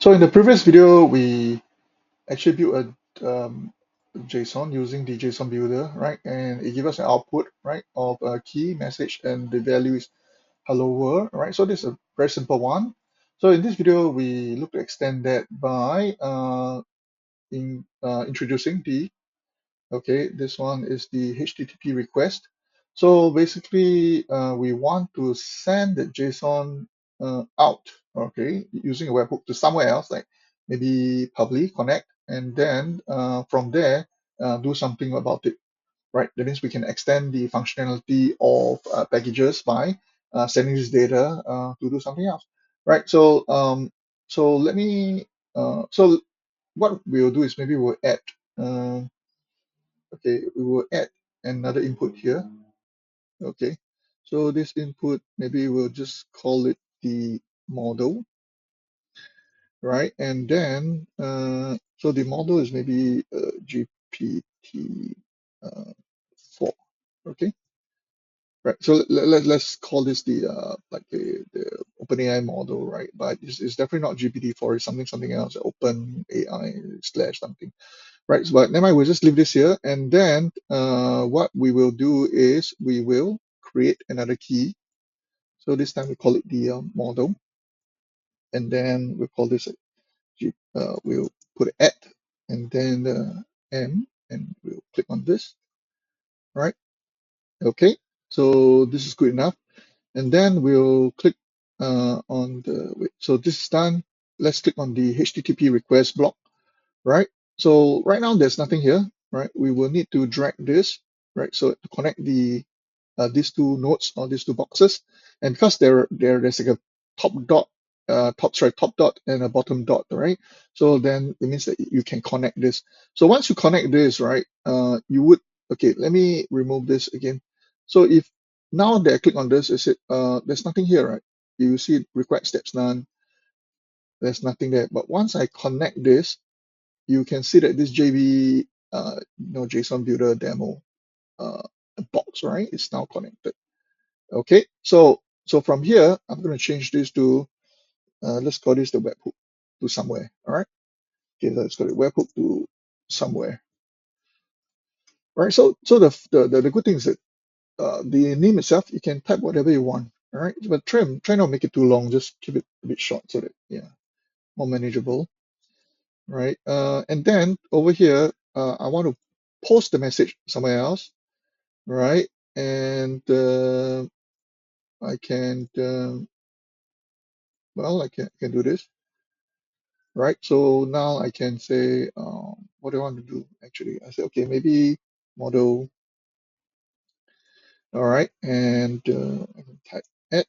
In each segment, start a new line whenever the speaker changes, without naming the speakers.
So in the previous video, we actually built a JSON using the JSON builder, right? And it gives us an output, right, of a key message, and the value is hello world, right? So this is a very simple one. So in this video, we look to extend that by introducing the Okay, this one is the HTTP request. So basically, we want to send the JSON out, okay, using a webhook to somewhere else, like maybe public connect, and then from there, do something about it, right? That means we can extend the functionality of packages by sending this data to do something else, right? So let me, so what we'll do is maybe we'll add. Uh, Okay, we will add another input here. Okay, so this input, maybe we'll just call it the model, right? And then, so the model is maybe GPT uh, 4. Okay, right. So let's call this the like the OpenAI model, right? But it's definitely not GPT-4. It's something else. OpenAI slash something. Right, but never mind, we'll just leave this here. And then what we will do is we will create another key. So this time we call it the model. And then we'll call this, we'll put at, and then M, and we'll click on this, right? Okay, so this is good enough. And then we'll click on the, wait, so this is done. Let's click on the HTTP request block, right? So right now there's nothing here, right? We will need to drag this, right? So to connect these two nodes or these two boxes, and because there's like a top dot, top dot and a bottom dot, right? So then it means that you can connect this. So once you connect this, right, you would, okay, let me remove this again. So if now that I click on this, there's nothing here, right? You see required steps none, there's nothing there. But once I connect this, you can see that this JB, JSON builder demo uh, box, right, is now connected. Okay, so from here, I'm going to change this to, let's call this the webhook to somewhere. All right, okay, let's call it webhook to somewhere. All right, so the good thing is that the name itself, you can type whatever you want. All right, but try not to make it too long. Just keep it a bit short so that, yeah, more manageable. Right, and then over here, I want to post the message somewhere else. Right, and I can well, I can do this, right? So now I can say, what do I want to do? Actually, I say, okay, maybe model, all right, and I can type at,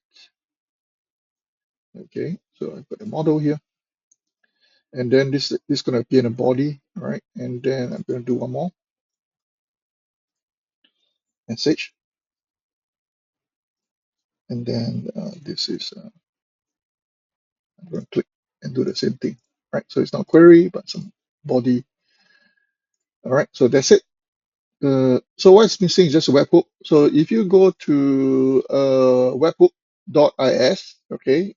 okay, so I put the model here, and then this gonna appear in a body, all right, and then I'm gonna do one more message, and then this is I'm gonna click and do the same thing, right? So it's not query, but some body, all right. So that's it. So what's missing is just a webhook. So if you go to webhook.is, okay,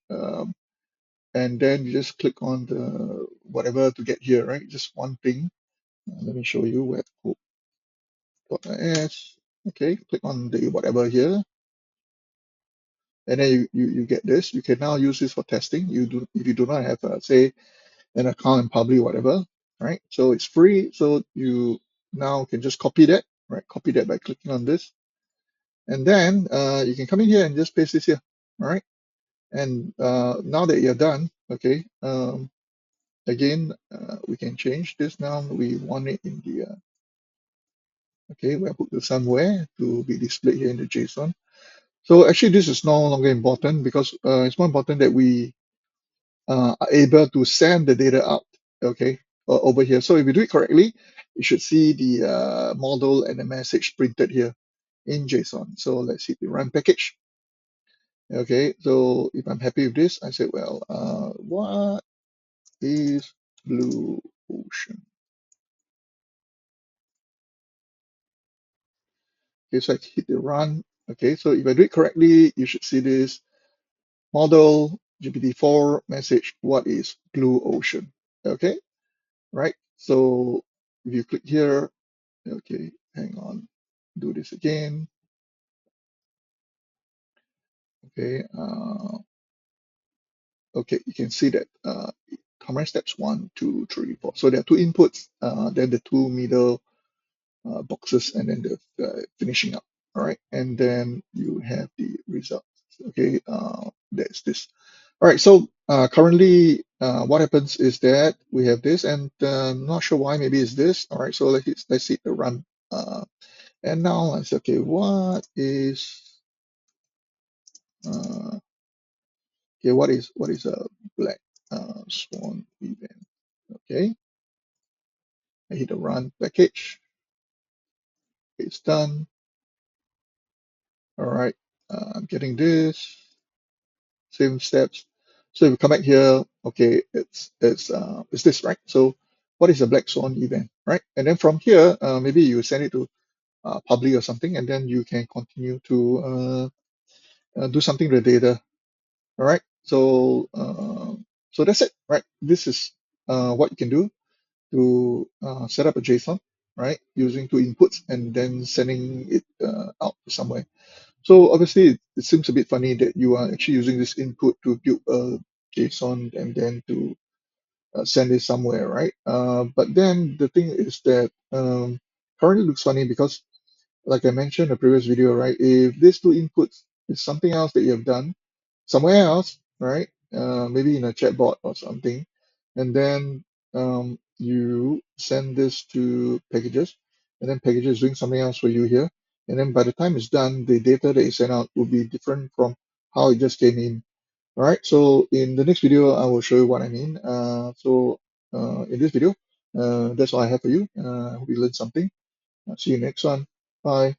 and then you just click on the whatever to get here, right? Just one thing. Let me show you webhook.is. Okay, click on the whatever here, and then you get this. You can now use this for testing. If you do not have say an account in public, whatever, right? So it's free. So you now can just copy that, right? Copy that by clicking on this. And then you can come in here and just paste this here, all right? And now that you're done, okay, again, we can change this now. We want it in the, okay, webhook to somewhere to be displayed here in the JSON. So actually this is no longer important because it's more important that we are able to send the data out, okay, over here. So if we do it correctly, you should see the model and the message printed here in JSON. So let's hit the run package. Okay, so if I'm happy with this, I say, well, what is blue ocean? Okay, so I hit the run. Okay, so if I do it correctly, you should see this model GPT-4 message, what is blue ocean? Okay, right? So if you click here, okay, hang on, do this again. Okay, okay, you can see that how many steps? 1, 2, 3, 4. So there are two inputs, then the two middle boxes, and then the finishing up. All right, and then you have the results. Okay, that's this. All right, so currently what happens is that we have this, and I'm not sure why, maybe it's this. All right, so let's hit the run. And now I say, okay, what is what is a black swan event? Okay, I hit the run package. It's done. All right, I'm getting this. Same steps. So if you come back here, okay, it's this, right? So what is a black swan event, right? And then from here, maybe you send it to public or something, and then you can continue to do something to the data. All right. So that's it, right? This is what you can do to set up a JSON, right? Using two inputs and then sending it out to somewhere. So obviously, it seems a bit funny that you are actually using this input to build a JSON and then to send it somewhere, right? But then the thing is that currently looks funny because, like I mentioned in the previous video, right? If these two inputs is something else that you have done somewhere else, right? Maybe in a chatbot or something, and then you send this to packages, and then packages doing something else for you here, and then by the time it's done, the data that you send out will be different from how it just came in. All right. So in the next video, I will show you what I mean. In this video, that's all I have for you. I hope you learned something. See you next one. Bye.